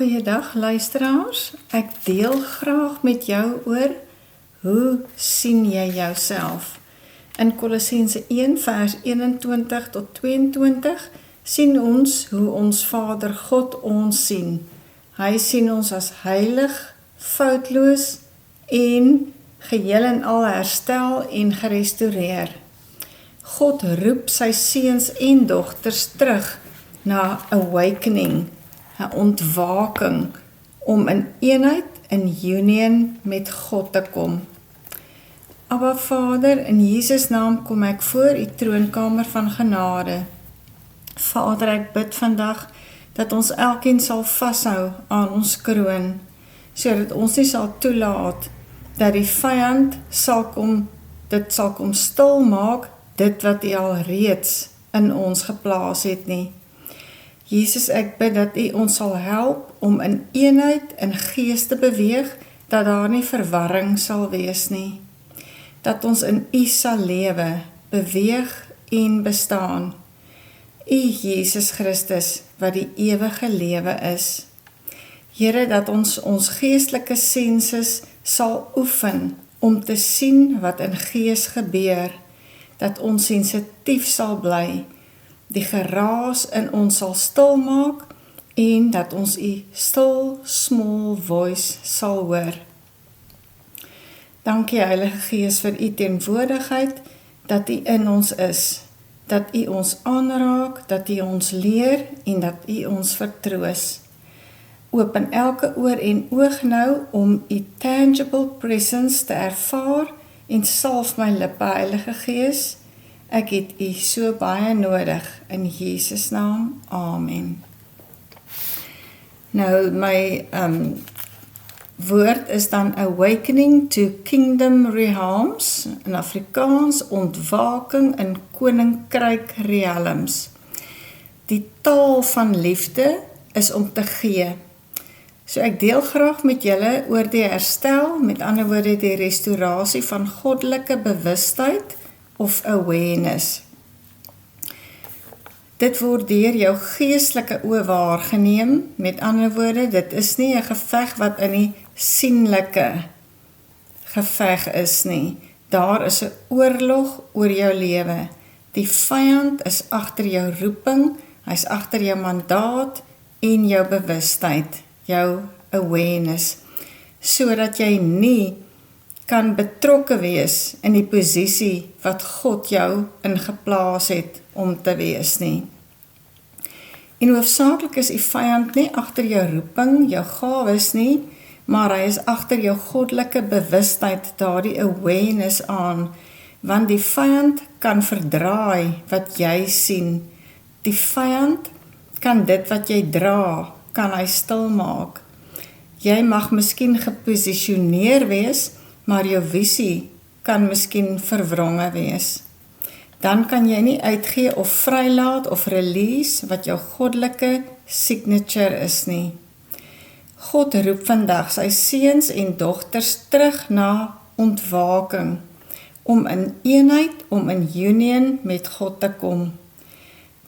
Goeiedag luisteraars, ek deel graag met jou oor hoe sien jy jouself? In Kolossense 1 vers 21 tot 22 sien ons hoe ons Vader God ons sien. Hy sien ons as heilig, foutloos en geheel en al herstel en gerestoreer. God roep sy seuns en dogters terug na awakening, 'n ontwaking, om in eenheid, in union met God te kom. Abba Vader, in Jesus naam kom ek voor u troonkamer van genade. Vader, ek bid vandag dat ons elkeen sal vashou aan ons kroon, sodat ons nie sal toelaat dat die vyand sal kom stil maak, dit wat u al reeds in ons geplaas het nie. Jesus, ek bid dat u ons sal help om in eenheid in gees te beweeg, dat daar nie verwarring sal wees nie. Dat ons in u sal lewe, beweeg en bestaan. U Jesus Christus, wat die ewige lewe is. Here, dat ons geestelike senses sal oefen om te sien wat in gees gebeur, dat ons sensitief sal bly, die geraas in ons sal stil maak en dat ons u still small voice sal hoor. Dankie Heilige Gees vir u teenwoordigheid, dat u in ons is, dat u ons aanraak, dat u ons leer en dat u ons vertroos. Open elke oor en oog nou om u tangible presence te ervaar en salf my lippe, Heilige Gees. Ek het u so baie nodig, in Jesus naam, amen. Nou, my woord is dan Awakening to Kingdom Realms, in Afrikaans, ontwaking in Koninkryk Realms. Die taal van liefde is om te gee. So ek deel graag met julle oor die herstel, met ander woorde die restaurasie van goddelike bewustheid, of awareness. Dit word deur jou geestelike oë waargeneem, met ander woorde, dit is nie 'n geveg wat in die sienlike geveg is nie. Daar is 'n oorlog oor jou lewe. Die vyand is agter jou roeping, hy's agter jou mandaat en jou bewustheid, jou awareness, sodat jy nie kan betrokke wees in die posisie wat God jou ingeplaas het om te wees nie. En hoofsaaklik is die vyand nie agter jou roeping, jou gawes nie, maar hy is agter jou goddelike bewustheid, daardie awareness aan, want die vyand kan verdraai wat jy sien. Die vyand kan dit wat jy dra, kan hy stil maak. Jy mag miskien geposisioneer wees, maar jou visie kan miskien verwronge wees. Dan kan jy nie uitgee of vrylaat of release wat jou goddelike signature is nie. God roep vandag sy seuns en dogters terug na ontwaking, om in eenheid, om in union met God te kom.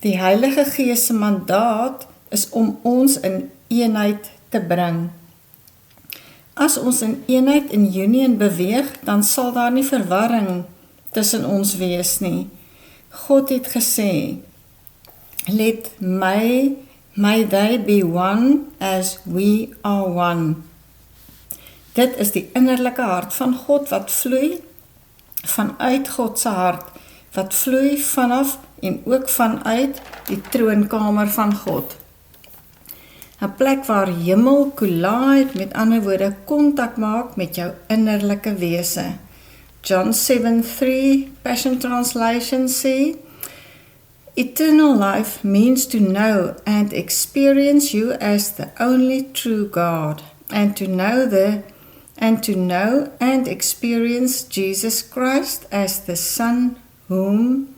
Die Heilige Gees se mandaat is om ons in eenheid te bring. As ons in eenheid in union beweeg, dan sal daar nie verwarring tussen ons wees nie. God het gesê, let may they be one as we are one. Dit is die innerlike hart van God wat vloei vanuit God se hart, wat vloei vanaf en ook vanuit die troonkamer van God. 'n plek waar hemel collide, met ander woorde, kontak maak met jou innerlike wese. John 7:3, Passion Translation sê, eternal life means to know and experience you as the only true God, and to know and experience Jesus Christ as the Son whom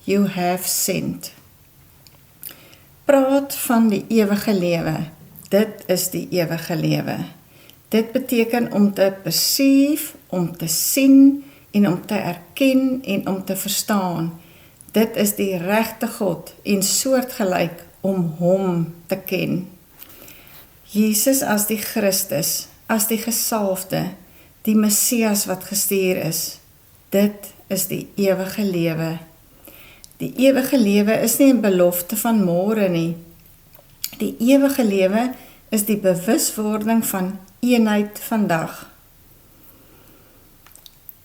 you have sent. Praat van die ewige lewe. Dit is die ewige lewe. Dit beteken om te perceive, om te sien en om te erken en om te verstaan. Dit is die regte God en soortgelyk om hom te ken. Jesus as die Christus, as die gesalfde, die Messias wat gestuur is. Dit is die ewige lewe. Die ewige lewe is nie 'n belofte van môre nie. Die ewige lewe is die bewuswording van eenheid vandag.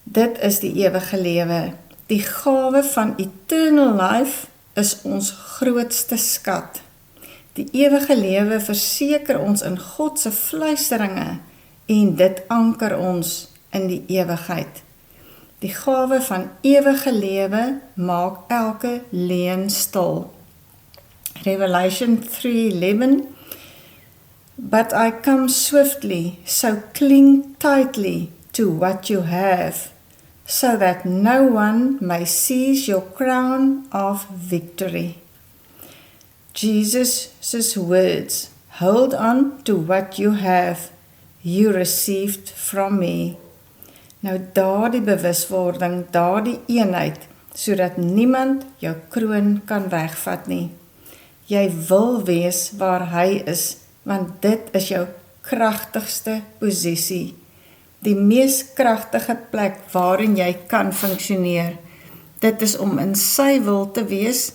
Dit is die ewige lewe. Die gawe van eternal life is ons grootste skat. Die ewige lewe verseker ons in God se fluisteringe en dit anker ons in die ewigheid. Die gawe van ewige lewe maak elke leuen stil. Revelation 3:11 But I come swiftly, so cling tightly to what you have, so that no one may seize your crown of victory. Jesus' words, hold on to what you have, you received from me. Nou daardie bewuswording, daardie eenheid, sodat niemand jou kroon kan wegvat nie. Jy wil wees waar hy is, want dit is jou kragtigste posisie. Die mees kragtige plek waarin jy kan funksioneer. Dit is om in sy wil te wees,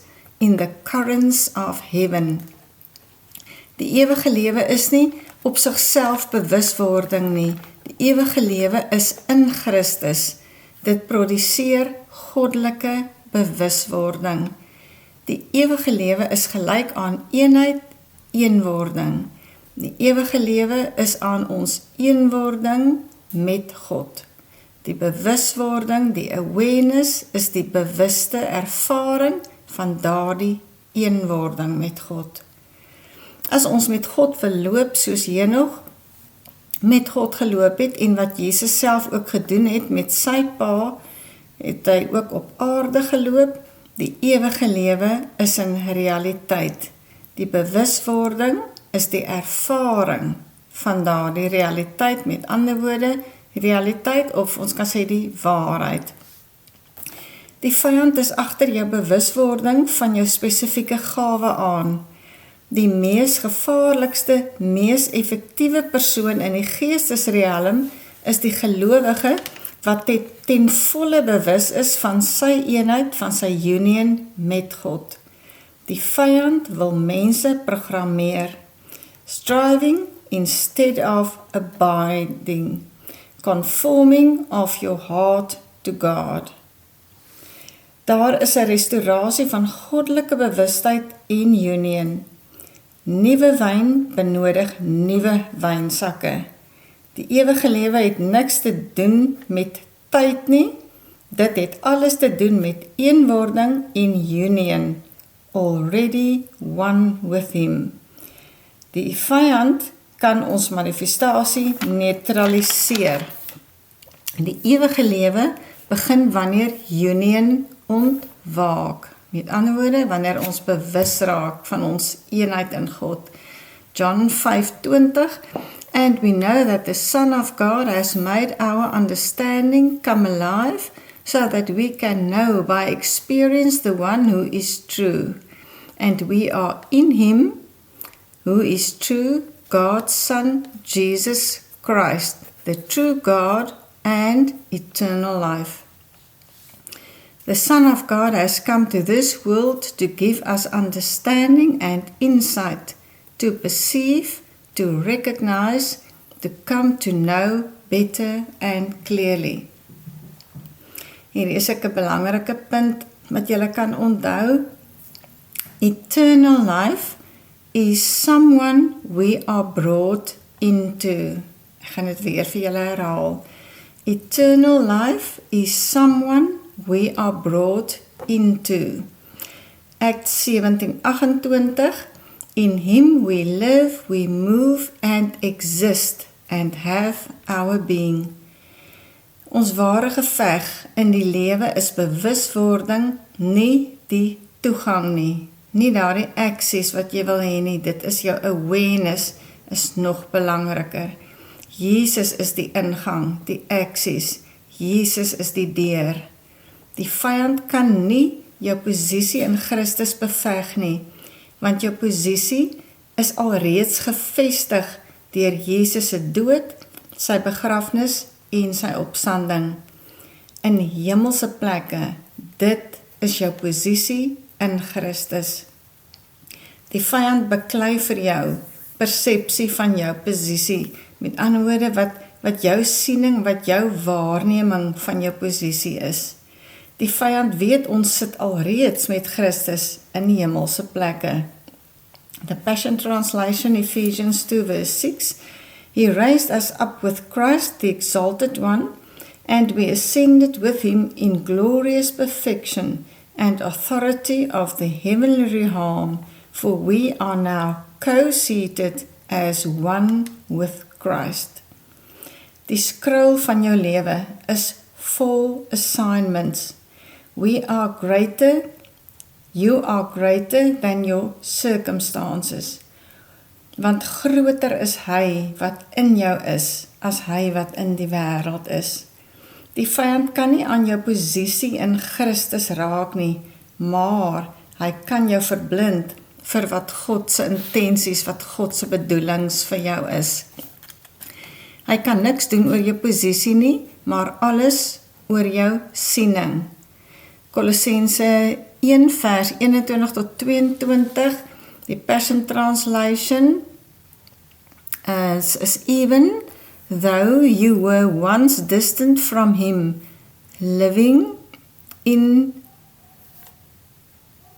in the currents of heaven. Die ewige lewe is nie op sigself bewuswording nie. Die ewige lewe is in Christus. Dit produseer goddelike bewuswording. Die ewige lewe is gelyk aan eenheid, eenwording. Die ewige lewe is aan ons eenwording met God. Die bewuswording, die awareness, is die bewuste ervaring van daardie eenwording met God. As ons met God verloop soos Henog met God geloop het en wat Jesus self ook gedoen het met sy pa, het hy ook op aarde geloop. Die ewige lewe is 'n realiteit. Die bewuswording is die ervaring van daardie realiteit, met ander woorde, realiteit of ons kan sê die waarheid. Die vyand is agter jou bewuswording van jou spesifieke gawe aan. Die mees gevaarlikste, mees effektiewe persoon in die geestesrealm is die gelowige wat ten volle bewus is van sy eenheid, van sy union met God. Die vyand wil mense programmeer. Striving instead of abiding. Conforming of your heart to God. Daar is 'n restaurasie van goddelike bewustheid en union. Nuwe wyn benodig nuwe wynsakke. Die ewige lewe het niks te doen met tyd nie. Dit het alles te doen met eenwording en union. Already one with him. Die vyand kan ons manifestasie neutraliseer. Die ewige lewe begin wanneer union ontwaak. Met ander woorde, wanneer ons bewus raak van ons eenheid in God. John 5:20 And we know that the Son of God has made our understanding come alive, so that we can know by experience the one who is true. And we are in him, who is true, God's Son, Jesus Christ, the true God and eternal life. The Son of God has come to this world to give us understanding and insight, to perceive, to recognize, to come to know better and clearly. Hier is 'n belangrike punt wat julle kan onthou. Eternal life is someone we are brought into. Ek gaan dit weer vir julle herhaal. Eternal life is someone we are brought into. Acts 17:28 In him we live, we move and exist and have our being. Ons ware geveg in die lewe is bewuswording, nie die toegang nie. Nie daardie access wat jy wil hê nie, dit is jou awareness, is nog belangriker. Jesus is die ingang, die access. Jesus is die deur. Die vyand kan nie jou posisie in Christus beveg nie, want jou posisie is alreeds gevestig deur Jesus se dood, sy begrafnis en sy opstanding. In hemelse plekke, dit is jou posisie in Christus. Die vyand beklei vir jou persepsie van jou posisie. Met ander woorde, wat jou siening, wat jou waarneming van jou posisie is. Die vyand weet ons sit alreeds met Christus in die hemelse plekke. The Passion Translation, Ephesians 2 verse 6, He raised us up with Christ, the exalted one, and we ascended with him in glorious perfection and authority of the heavenly realm, for we are now co-seated as one with Christ. Die scroll van jou lewe is full assignments. You are greater than your circumstances. Want groter is hy wat in jou is, as hy wat in die wêreld is. Die vyand kan nie aan jou posisie in Christus raak nie, maar hy kan jou verblind vir wat God se intensies, wat God se bedoelings vir jou is. Hy kan niks doen oor jou posisie nie, maar alles oor jou siening. Kolossense 1 vers 21 tot 22, die Passion Translation is even though you were once distant from him, living in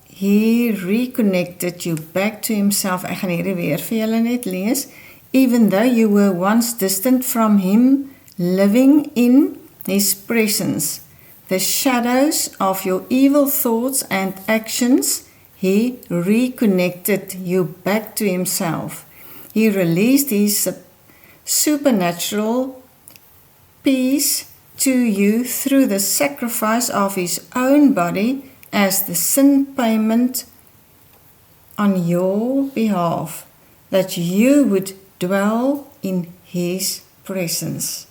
he reconnected you back to himself. Ek gaan hierdie weer vir julle net lees. Even though you were once distant from him, living in his presence, the shadows of your evil thoughts and actions, he reconnected you back to himself. He released his supernatural peace to you through the sacrifice of his own body as the sin payment on your behalf, that you would dwell in his presence.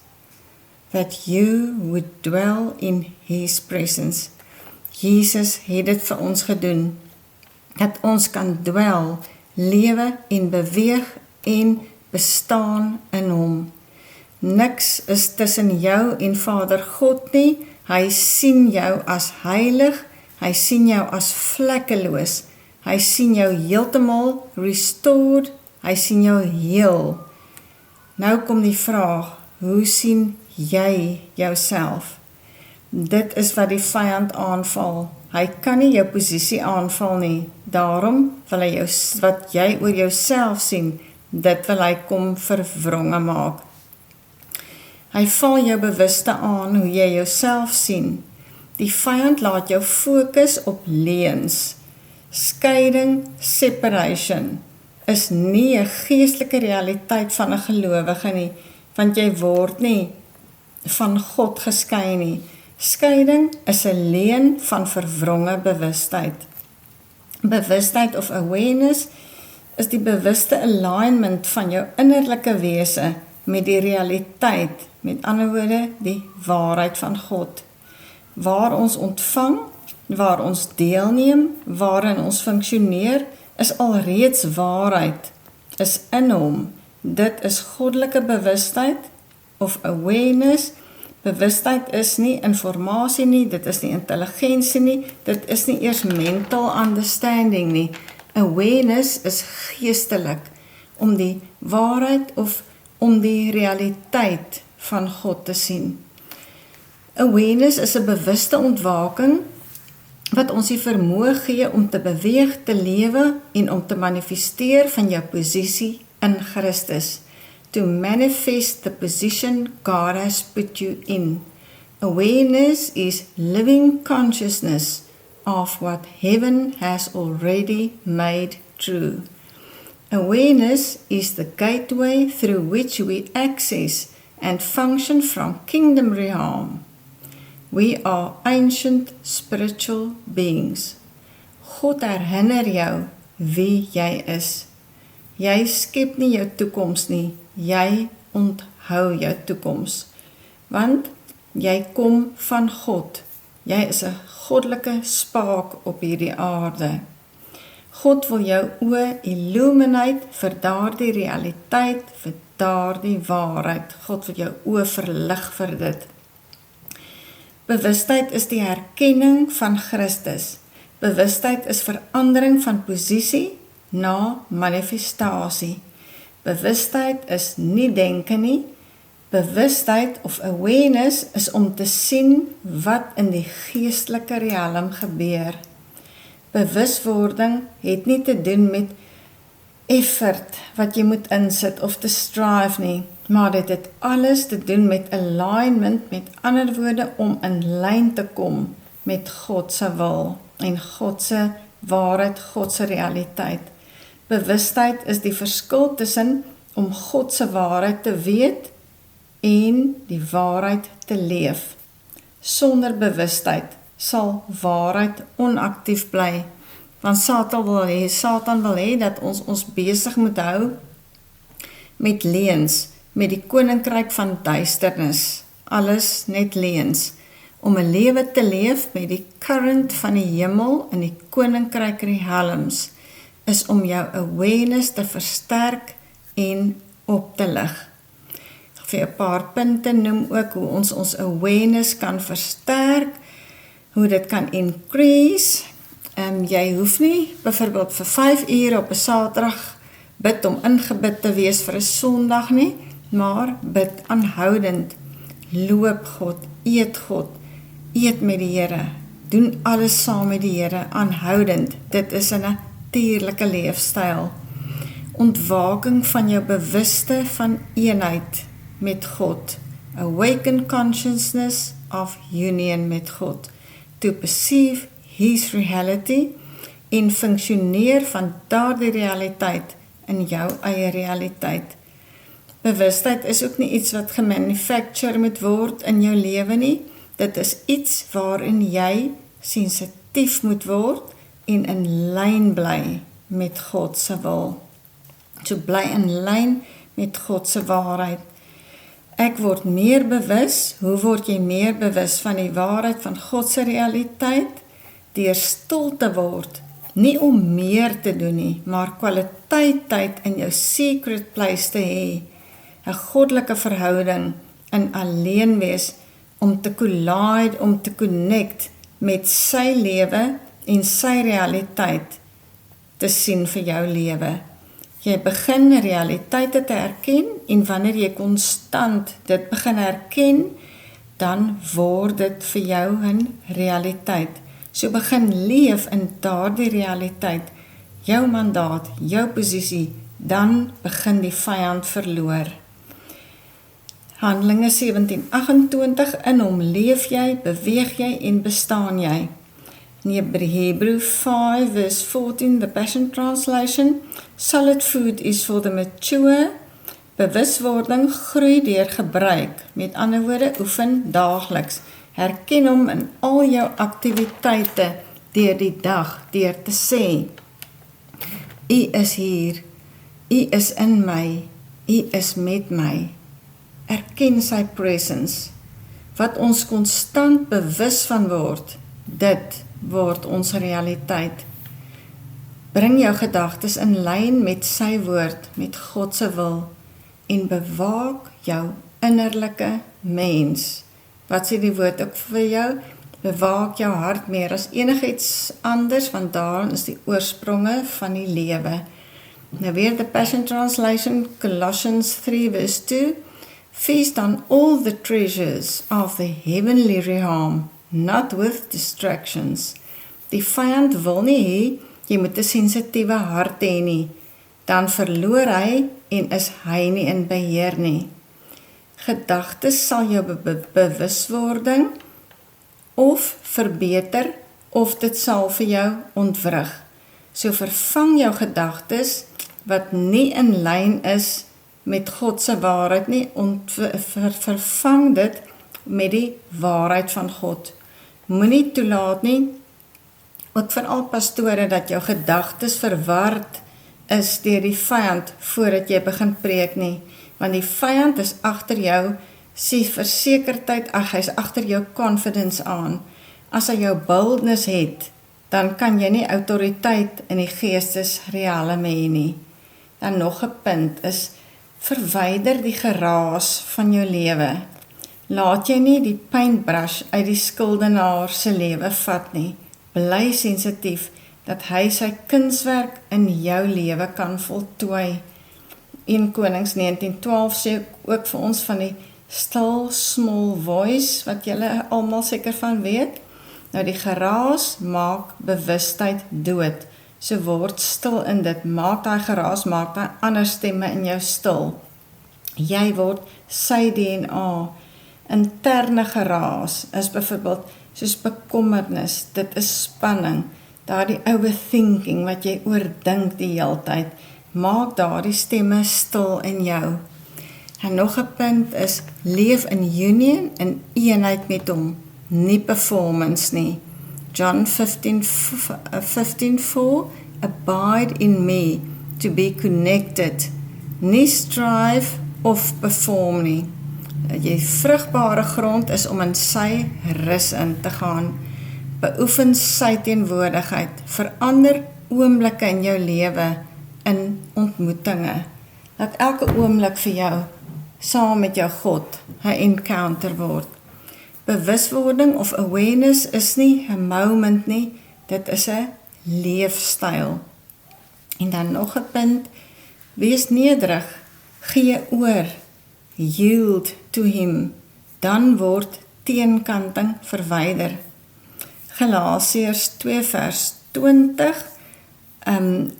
That you would dwell in his presence. Jesus het dit vir ons gedoen, dat ons kan dwel, lewe en beweeg en bestaan in hom. Niks is tussen jou en Vader God nie. Hy sien jou as heilig, hy sien jou as vlekkeloos, hy sien jou heeltemal restored, hy sien jou heel. Nou kom die vraag, hoe sien jy jouself? Dit is wat die vyand aanval. Hy kan nie jou posisie aanval nie. Daarom wil hy jou, wat jy oor jouself sien, dit wil hy kom verwronge maak. Hy val jou bewuste aan hoe jy jouself sien. Die vyand laat jou fokus op leuns. Skeiding, separation, is nie 'n geestelike realiteit van 'n gelowige nie, want jy word nie van God geskei nie. Skeiding is 'n leuen van verwronge bewustheid. Bewustheid of awareness is die bewuste alignment van jou innerlike wese met die realiteit, met ander woorde, die waarheid van God. Waar ons ontvang, waar ons deelneem, waarin ons funksioneer, is alreeds waarheid, is in hom. Dit is goddelike bewustheid of awareness. Bewustheid is nie informasie nie, dit is nie intelligensie nie, dit is nie eers mental understanding nie. Awareness is geestelik, om die waarheid of om die realiteit van God te sien. Awareness is 'n bewuste ontwaking wat ons die vermoë gee om te beweeg, te lewe en om te manifesteer van jou posisie in Christus. To manifest the position God has put you in. Awareness is living consciousness of what heaven has already made true. Awareness is the gateway through which we access and function from kingdom realm. We are ancient spiritual beings. God herinner jou wie jy is. Jy skep nie jou toekoms nie, jy onthou jou toekoms. Want jy kom van God. Jy is 'n goddelike spaak op hierdie aarde. God wil jou oë illuminate vir daardie realiteit, vir daardie waarheid. God wil jou oë verlig vir dit. Bewustheid is die herkenning van Christus. Bewustheid is verandering van posisie na manifestasie. Bewustheid is nie denke nie. Bewustheid of awareness is om te sien wat in die geestelike riem gebeur. Bewuswording het nie te doen met effort wat jy moet insit of te strive nie, maar dit het alles te doen met alignment, met ander woorde om in lyn te kom met God se wil en God se waarheid, God se realiteit. Bewustheid is die verskil tussen om God se waarheid te weet en die waarheid te leef. Sonder bewustheid sal waarheid onaktief bly, want Satan wil hê dat ons besig moet hou met leuns, met die koninkryk van duisternis, alles net leuns, om 'n lewe te leef met die current van die hemel in die koninkryk realms, is om jou awareness te versterk en op te lig. Ek vir 'n paar punte noem ook hoe ons awareness kan versterk, hoe dit kan increase. Jy hoef nie byvoorbeeld vir 5 uur op 'n Saterdag bid om ingebid te wees vir 'n Sondag nie, maar bid aanhoudend, loop God, eet met die Here, doen alles saam met die Here, aanhoudend. Dit is 'n natuurlike leefstyl. Ontwaking van jou bewuste van eenheid met God. Awaken consciousness of union met God. To perceive His reality en funksioneer van daardie realiteit in jou eie realiteit. Bewustheid is ook nie iets wat gemanufacture moet word in jou lewe nie. Dit is iets waarin jy sensitief moet word en in lyn bly met God se wil. So bly in lyn met God se waarheid. Ek word meer bewus. Hoe word jy meer bewus van die waarheid van God se realiteit? Deur stil te word, nie om meer te doen nie, maar kwaliteit tyd in jou secret place te hê, 'n goddelike verhouding in alleen wees, om te collide, om te connect met sy lewe en sy realiteit te sien vir jou lewe. Jy begin realiteite te erken en wanneer jy konstant dit begin erken, dan word dit vir jou 'n realiteit. So begin leef in daardie realiteit, jou mandaat, jou posisie, dan begin die vyand verloor. Handelinge 17:28, in hom leef jy, beweeg jy en bestaan jy. In Hebreë 5 verse 14, the Passion Translation, solid food is for the mature. Bewuswording groei deur gebruik, met ander woorde, oefen daagliks. Herken hom in al jou aktiwiteite deur die dag, deur te sê, U is hier, U is in my, U is met my. Erken sy presence. Wat ons konstant bewus van word, dit word ons realiteit. Bring jou gedagtes in lyn met sy woord, met God se wil, en bewaak jou innerlike mens. Wat sê die woord ook vir jou? Bewaak jou hart meer as enigiets anders, want daarin is die oorspronge van die lewe. Nou weer the Passion Translation, Colossians 3 verse 2, feast on all the treasures of the heavenly realm, not with distractions. Die vyand wil nie hê, jy moet 'n sensitiewe hart hê nie, dan verloor hy en is hy nie in beheer nie. Gedagtes sal jou bewuswording of verbeter, of dit sal vir jou ontwrig. So vervang jou gedagtes wat nie in lyn is met God se waarheid nie, vervang dit met die waarheid van God. Moenie toelaat nie, ook van al pastore, dat jou gedagtes verward is deur die vyand voordat jy begin preek nie, want die vyand is agter jou, sê versekerheid, hy's agter jou confidence aan. As hy jou boldness het, dan kan jy nie autoriteit in die geestesrealm hê nie. Dan nog 'n punt is, verwyder die geraas van jou lewe. Laat jy nie die paintbrush uit die skuldenaar se lewe vat nie. Bly sensitief dat hy sy kunswerk in jou lewe kan voltooi. 1 Konings 19:12 sê ook vir ons van die still small voice, wat julle almal seker van weet. Nou die geraas maak bewustheid dood. So word stil in dit, maak daai geraas, maak daai ander stemme in jou stil. Jy word sy DNA. Interne geraas is byvoorbeeld soos bekommernis, dit is spanning, daardie overthinking wat jy oordink die heeltyd, maak daardie stemme stil in jou. En nog 'n punt is, leef in union, in eenheid met hom, nie performance nie. John 15:4, abide in me, to be connected, nie strive of perform nie. Jy vrugbare grond is om in sy rus in te gaan. Beoefen sy teenwoordigheid. Verander oomblikke in jou lewe in ontmoetinge. Laat elke oomblik vir jou saam met jou God 'n encounter word. Bewuswording of awareness is nie 'n moment nie, dit is 'n leefstyl. En dan nog 'n punt, wees nederig, gee oor, yield to him, dan word teenkanting verwyder. Galasiërs 2:20,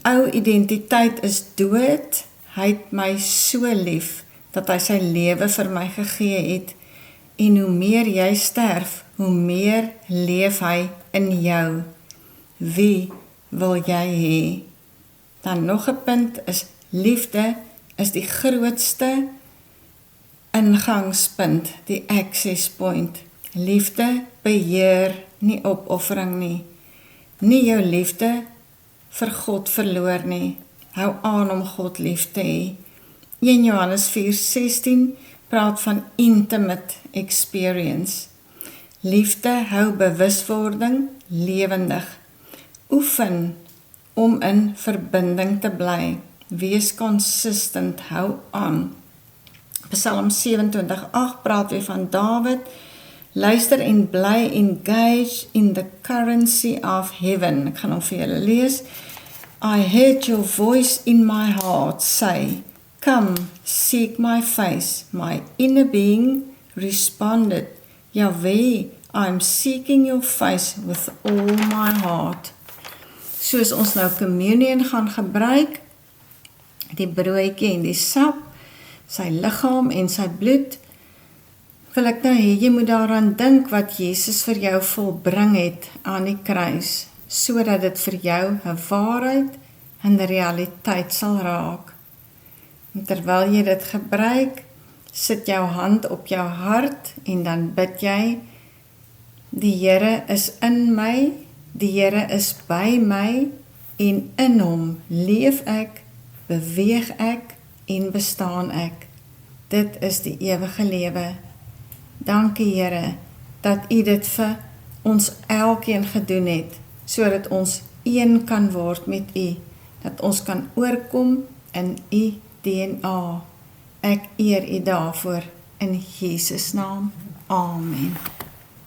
ou identiteit is dood, hy het my so lief, dat hy sy lewe vir my gegee het, en hoe meer jy sterf, hoe meer leef hy in jou. Wie wil jy hê? Dan nog 'n punt is, liefde is die grootste ingangspunt, die access point. Liefde beheer nie opoffering nie. Nie jou liefde vir God verloor nie. Hou aan om God lief te hê. 1 Johannes 4:16 praat van intimate experience. Liefde hou bewuswording lewendig. Oefen om in verbinding te bly. Wees consistent, hou aan. Psalm 27:8 praat weer van Dawid. Luister en bly engaged in the currency of heaven. Ek gaan hom vir julle lees. I heard your voice in my heart say, come, seek my face. My inner being responded, Yahweh, I'm seeking your face with all my heart. Soos ons nou communion gaan gebruik, die broodjie en die sap, sy liggaam en sy bloed, wil ek nou hê jy moet daaraan dink wat Jesus vir jou volbring het aan die kruis, sodat dit vir jou 'n waarheid en 'n realiteit sal raak. En terwyl jy dit gebruik, sit jou hand op jou hart en dan bid jy, die Here is in my, die Here is by my, en in hom leef ek, beweeg ek en bestaan ek. Dit is die ewige lewe. Dankie Here, dat U dit vir ons elkeen gedoen het, sodat ons een kan word met U, dat ons kan oorkom in U DNA. Ek eer U daarvoor in Jesus naam. Amen.